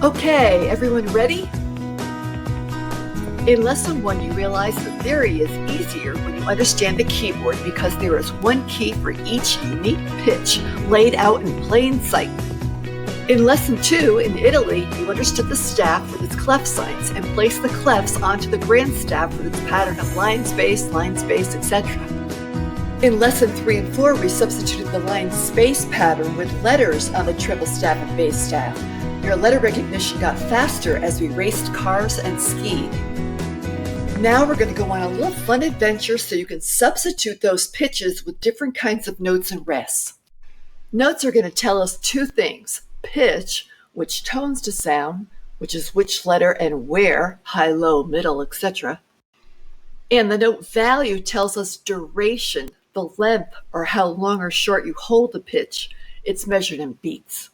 Okay, everyone ready? In Lesson 1, you realize the theory is easier when you understand the keyboard because there is one key for each unique pitch laid out in plain sight. In Lesson 2, in Italy, you understood the staff with its clef signs and placed the clefs onto the grand staff with its pattern of line space, etc. In Lesson 3 and 4, we substituted the line space pattern with letters on the treble staff and bass staff. Your letter recognition got faster as we raced cars and skied. Now we're going to go on a little fun adventure so you can substitute those pitches with different kinds of notes and rests. Notes are going to tell us two things: pitch, which tones to sound, which is which letter and where, high, low, middle, etc. And the note value tells us duration, the length, or how long or short you hold the pitch. It's measured in beats.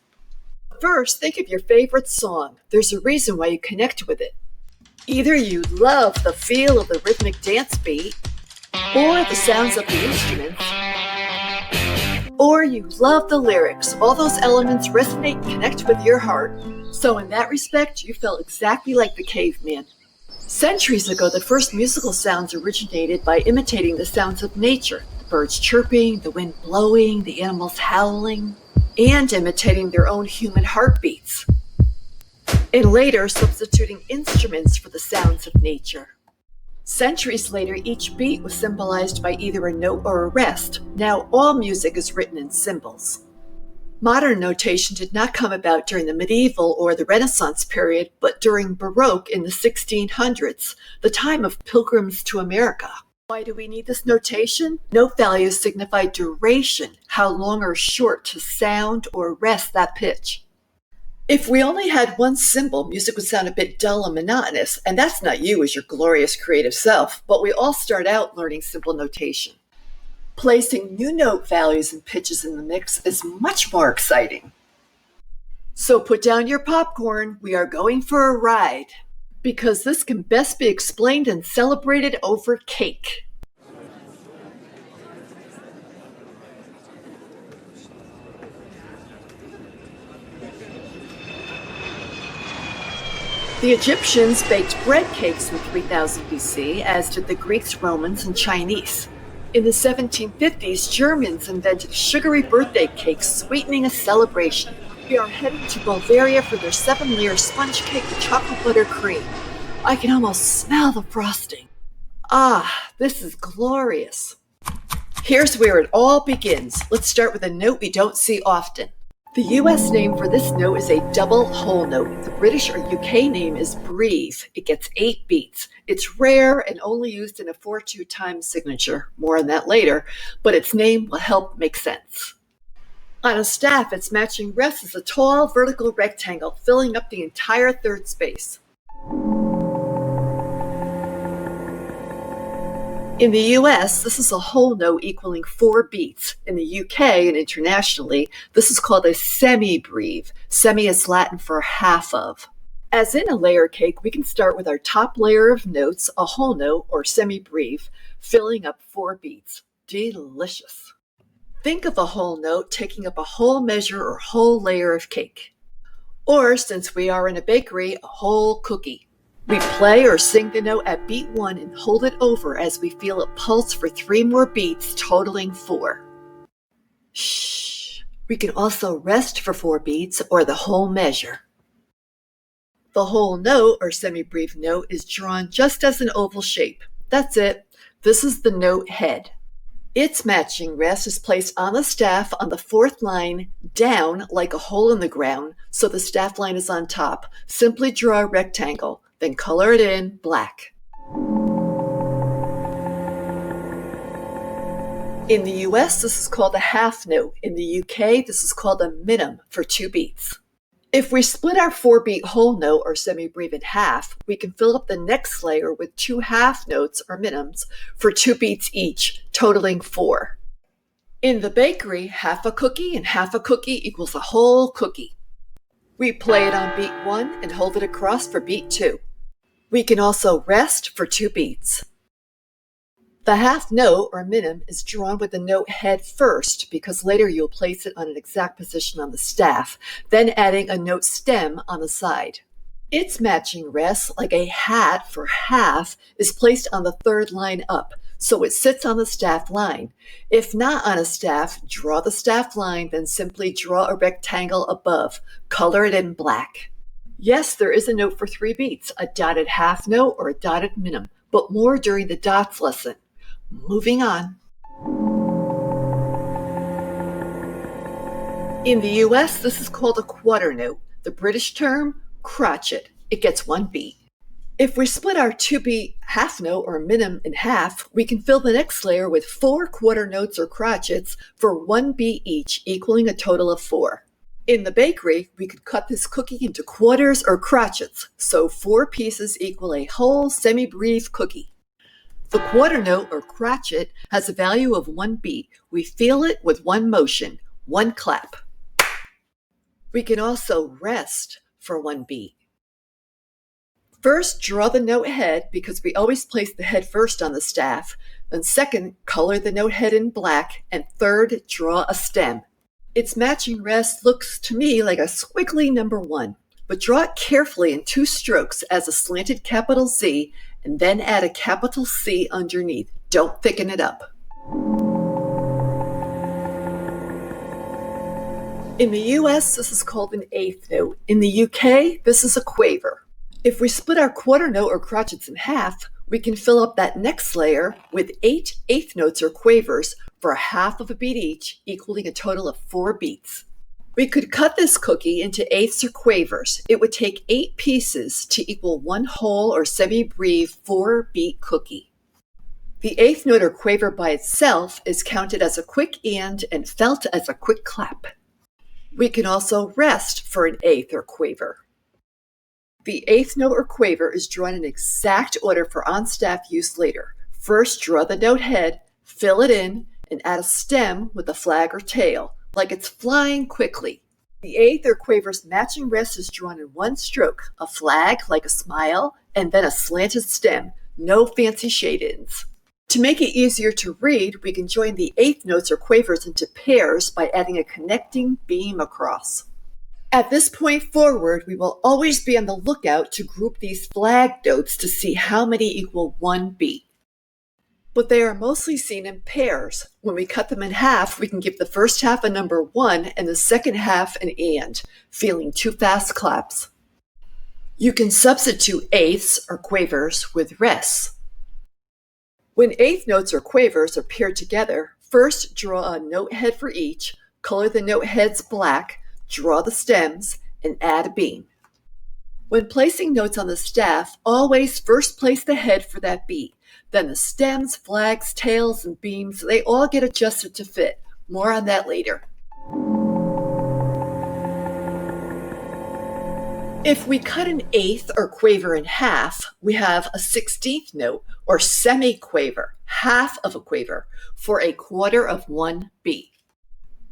First, think of your favorite song. There's a reason why you connect with it. Either you love the feel of the rhythmic dance beat, or the sounds of the instruments, or you love the lyrics. All those elements resonate and connect with your heart. So in that respect, you felt exactly like the caveman. Centuries ago, the first musical sounds originated by imitating the sounds of nature, the birds chirping, the wind blowing, the animals howling, and imitating their own human heartbeats. And later, substituting instruments for the sounds of nature. Centuries later, each beat was symbolized by either a note or a rest. Now all music is written in symbols. Modern notation did not come about during the medieval or the Renaissance period, but during Baroque in the 1600s, the time of pilgrims to America. Why do we need this notation? Note values signify duration, how long or short to sound or rest that pitch. If we only had one symbol, music would sound a bit dull and monotonous, and that's not you as your glorious creative self, but we all start out learning simple notation. Placing new note values and pitches in the mix is much more exciting. So put down your popcorn, we are going for a ride, because this can best be explained and celebrated over cake. The Egyptians baked bread cakes in 3000 BC, as did the Greeks, Romans, and Chinese. In the 1750s, Germans invented sugary birthday cakes, sweetening a celebration. We are heading to Bulgaria for their 7-layer sponge cake with chocolate butter cream. I can almost smell the frosting. Ah, this is glorious. Here's where it all begins. Let's start with a note we don't see often. The US name for this note is a double whole note. The British or UK name is breve. It gets 8 beats. It's rare and only used in a 4/2 time signature. More on that later, but its name will help make sense. On a staff, its matching rest is a tall vertical rectangle filling up the entire third space. In the US, this is a whole note equaling 4 beats. In the UK and internationally, this is called a semibreve. Semi is Latin for half of. As in a layer cake, we can start with our top layer of notes, a whole note or semibreve, filling up 4 beats. Delicious. Think of a whole note taking up a whole measure or whole layer of cake. Or, since we are in a bakery, a whole cookie. We play or sing the note at beat 1 and hold it over as we feel it pulse for 3 more beats, totaling 4. Shh. We can also rest for 4 beats or the whole measure. The whole note or semibreve note is drawn just as an oval shape. That's it. This is the note head. Its matching rest is placed on the staff on the 4th line, down like a hole in the ground, so the staff line is on top. Simply draw a rectangle. Then color it in black. In the US, this is called a half note. In the UK, this is called a minim for 2 beats. If we split our 4-beat whole note or semibreve in half, we can fill up the next layer with 2 half notes or minims for 2 beats each, totaling 4. In the bakery, half a cookie and half a cookie equals a whole cookie. We play it on beat 1 and hold it across for beat 2. We can also rest for 2 beats. The half note, or minim, is drawn with the note head first because later you'll place it on an exact position on the staff, then adding a note stem on the side. Its matching rest, like a hat for half, is placed on the third line up, so it sits on the staff line. If not on a staff, draw the staff line, then simply draw a rectangle above. Color it in black. Yes, there is a note for 3 beats, a dotted half note or a dotted minim, but more during the dots lesson. Moving on. In the US, this is called a quarter note. The British term, crotchet. It gets 1 beat. If we split our 2-beat half note or minim in half, we can fill the next layer with 4 quarter notes or crotchets for 1 beat each, equaling a total of 4. In the bakery, we could cut this cookie into quarters or crotchets, so 4 pieces equal a whole semibreve cookie. The quarter note or crotchet has a value of 1 beat. We feel it with 1 motion, 1 clap. We can also rest for 1 beat. First, draw the note head because we always place the head first on the staff. Then second, color the note head in black. And third, draw a stem. Its matching rest looks to me like a squiggly number 1, but draw it carefully in 2 strokes as a slanted capital Z and then add a capital C underneath. Don't thicken it up. In the US, this is called an eighth note. In the UK, this is a quaver. If we split our quarter note or crotchets in half, we can fill up that next layer with 8 eighth notes or quavers for a half of a beat each, equaling a total of 4 beats. We could cut this cookie into eighths or quavers. It would take 8 pieces to equal 1 whole or semibreve 4-beat cookie. The eighth note or quaver by itself is counted as a quick and felt as a quick clap. We can also rest for an eighth or quaver. The eighth note or quaver is drawn in exact order for on-staff use later. First, draw the note head, fill it in, and add a stem with a flag or tail, like it's flying quickly. The eighth or quaver's matching rest is drawn in 1 stroke, a flag like a smile, and then a slanted stem, no fancy shade-ins. To make it easier to read, we can join the eighth notes or quavers into pairs by adding a connecting beam across. At this point forward, we will always be on the lookout to group these flag notes to see how many equal 1 beat. But they are mostly seen in pairs. When we cut them in half, we can give the first half a number 1 and the second half an and, feeling 2 fast claps. You can substitute eighths or quavers with rests. When eighth notes or quavers are paired together, first draw a note head for each, color the note heads black, draw the stems, and add a beam. When placing notes on the staff, always first place the head for that beat. Then the stems, flags, tails, and beams, they all get adjusted to fit. More on that later. If we cut an eighth or quaver in half, we have a 16th note or semiquaver, half of a quaver, for a quarter of 1 beat.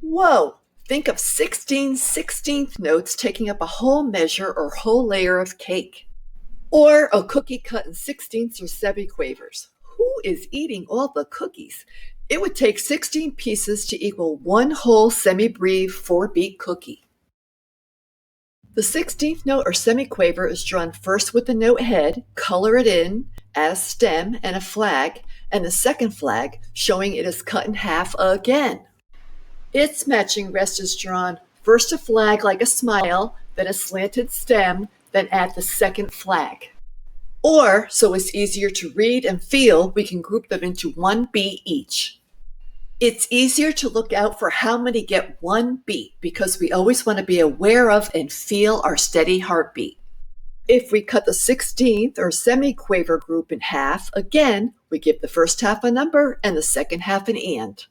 Whoa! Think of 16 16th notes taking up a whole measure or whole layer of cake. Or a cookie cut in 16ths or semiquavers. Who is eating all the cookies? It would take 16 pieces to equal 1 whole semibreve 4-beat cookie. The 16th note or semiquaver is drawn first with the note head, color it in, add a stem and a flag, and the second flag showing it is cut in half again. Its matching rest is drawn first a flag like a smile, then a slanted stem, then add the second flag. Or, so it's easier to read and feel, we can group them into 1 beat each. It's easier to look out for how many get 1 beat because we always want to be aware of and feel our steady heartbeat. If we cut the 16th or semiquaver group in half, again, we give the first half a number and the second half an and.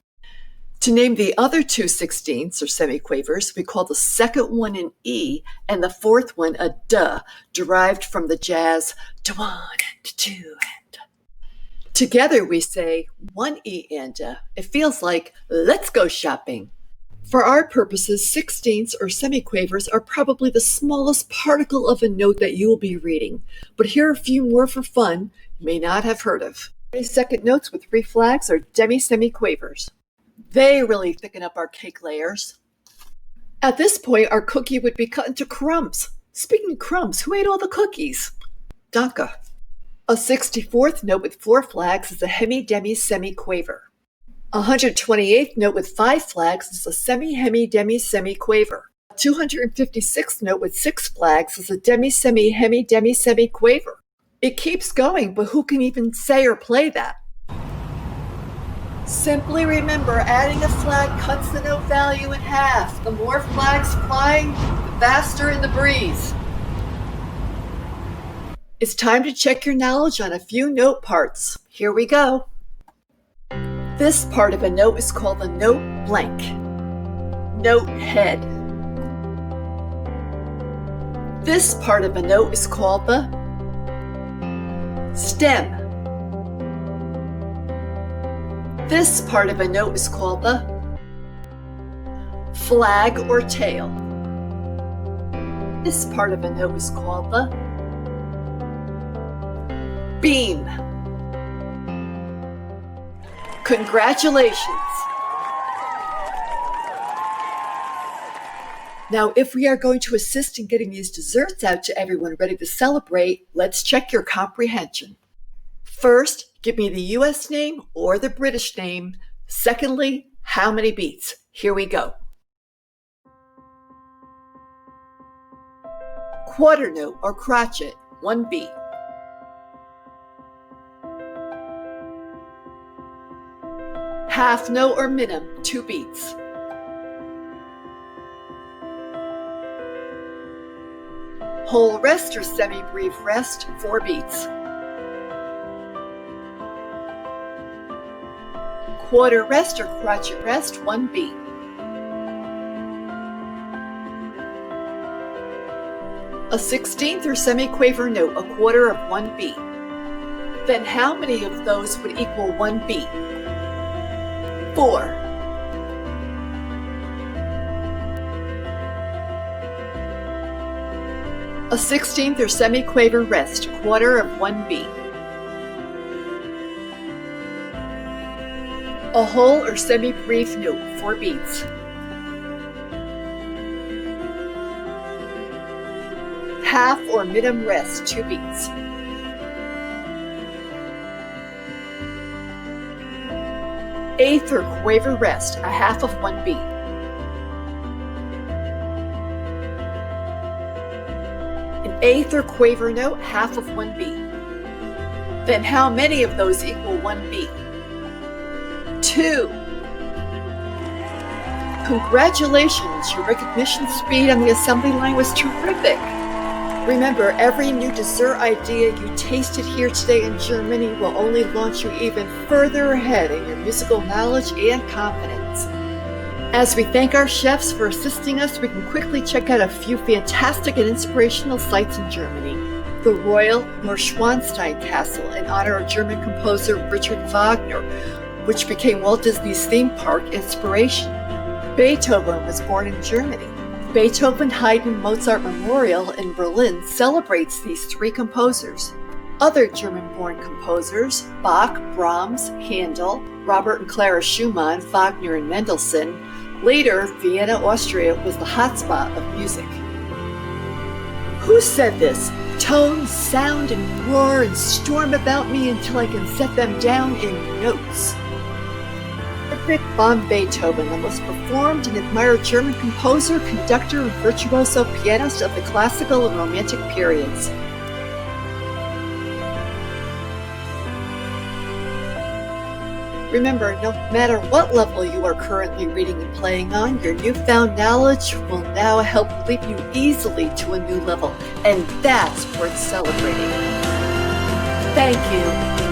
To name the other 2 16ths or semiquavers, we call the second one an E and the fourth one a duh, derived from the jazz da-one and two and. Together we say 1 E and duh. It feels like let's go shopping. For our purposes, 16ths or semiquavers are probably the smallest particle of a note that you will be reading, but here are a few more for fun you may not have heard of. 30-second notes with 3 flags are demisemiquavers. They really thicken up our cake layers. At this point, our cookie would be cut into crumbs. Speaking of crumbs, who ate all the cookies? Daka. A 64th note with 4 flags is a hemi-demisemiquaver. A 128th note with 5 flags is a semi-hemi-demisemiquaver. A 256th note with 6 flags is a demisemi-hemi-demisemiquaver. It keeps going, but who can even say or play that? Simply remember, adding a flag cuts the note value in half. The more flags flying, the faster in the breeze. It's time to check your knowledge on a few note parts. Here we go. This part of a note is called the note blank. Note head. This part of a note is called the stem. This part of a note is called the flag or tail. This part of a note is called the beam. Congratulations! Now, if we are going to assist in getting these desserts out to everyone ready to celebrate, let's check your comprehension. First, give me the US name or the British name. Secondly, how many beats? Here we go. Quarter note or crotchet, 1 beat. Half note or minim, 2 beats. Whole rest or semibreve rest, 4 beats. Quarter rest or crotchet rest, 1 beat. A 16th or semiquaver note, a quarter of 1 beat. Then how many of those would equal 1 beat? 4. A 16th or semiquaver rest, quarter of 1 beat. A whole or semibreve note, 4 beats. Half or minim rest, 2 beats. Eighth or quaver rest, a half of 1 beat. An eighth or quaver note, half of 1 beat. Then how many of those equal 1 beat? 2. Congratulations, your recognition speed on the assembly line was terrific. Remember, every new dessert idea you tasted here today in Germany will only launch you even further ahead in your musical knowledge and confidence. As we thank our chefs for assisting us, we can quickly check out a few fantastic and inspirational sites in Germany. The Royal Neuschwanstein Castle in honor of German composer Richard Wagner, which became Walt Disney's theme park inspiration. Beethoven was born in Germany. Beethoven, Haydn, Mozart Memorial in Berlin celebrates these 3 composers. Other German-born composers, Bach, Brahms, Handel, Robert and Clara Schumann, Wagner and Mendelssohn. Later, Vienna, Austria was the hotspot of music. Who said this? Tones sound and roar and storm about me until I can set them down in notes. Ludwig von Beethoven, the most performed and admired German composer, conductor, and virtuoso pianist of the classical and romantic periods. Remember, no matter what level you are currently reading and playing on, your newfound knowledge will now help lead you easily to a new level, and that's worth celebrating. Thank you.